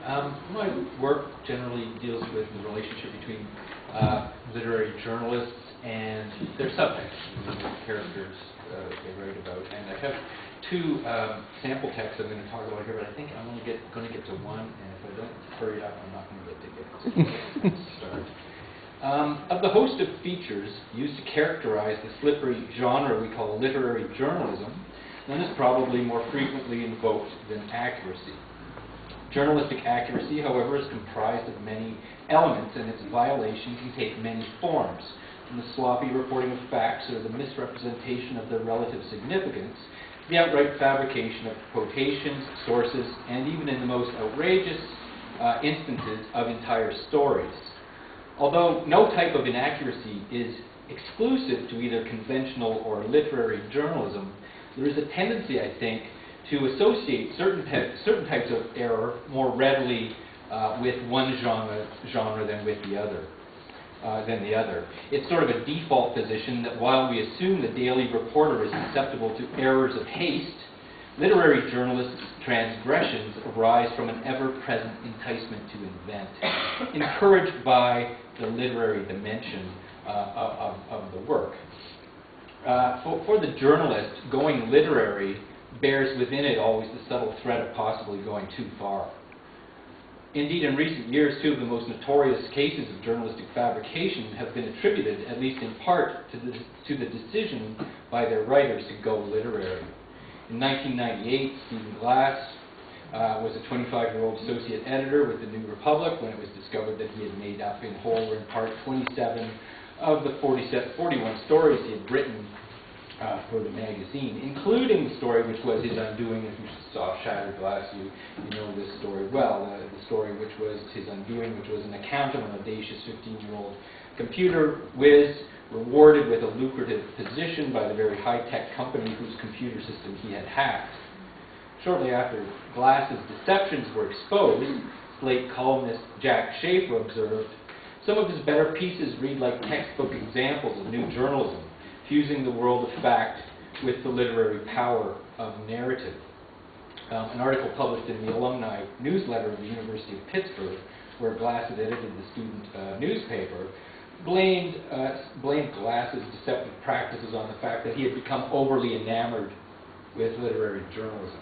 My work generally deals with the relationship between literary journalists and their subjects, the characters they write about. And I have two sample texts I'm going to talk about here, but I think I'm only going to get to one, and if I don't hurry it up, I'm not going to get to it. So let's start. Of the host of features used to characterize the slippery genre we call literary journalism, none is probably more frequently invoked than accuracy. Journalistic accuracy, however, is comprised of many elements, and its violation can take many forms, from the sloppy reporting of facts or the misrepresentation of their relative significance, to the outright fabrication of quotations, sources, and even in the most outrageous instances of entire stories. Although no type of inaccuracy is exclusive to either conventional or literary journalism, there is a tendency, I think, to associate certain types of error more readily with one genre than with the other. It's sort of a default position that while we assume the daily reporter is susceptible to errors of haste, literary journalists' transgressions arise from an ever-present enticement to invent, encouraged by the literary dimension of the work. For the journalist, going literary bears within it always the subtle threat of possibly going too far. Indeed, in recent years, two of the most notorious cases of journalistic fabrication have been attributed, at least in part, to the decision by their writers to go literary. In 1998, Stephen Glass was a 25-year-old associate editor with the New Republic when it was discovered that he had made up in whole or in part 27 of the 41 stories he had written for the magazine, including the story which was his undoing. If you saw Shattered Glass, you know this story well. The story which was his undoing, which was an account of an audacious 15-year-old computer whiz rewarded with a lucrative position by the very high-tech company whose computer system he had hacked. Shortly after Glass's deceptions were exposed, Slate columnist Jack Schaefer observed, "Some of his better pieces read like textbook examples of new journalism, fusing the world of fact with the literary power of narrative." An article published in the alumni newsletter of the University of Pittsburgh, where Glass had edited the student newspaper, blamed Glass's deceptive practices on the fact that he had become overly enamored with literary journalism.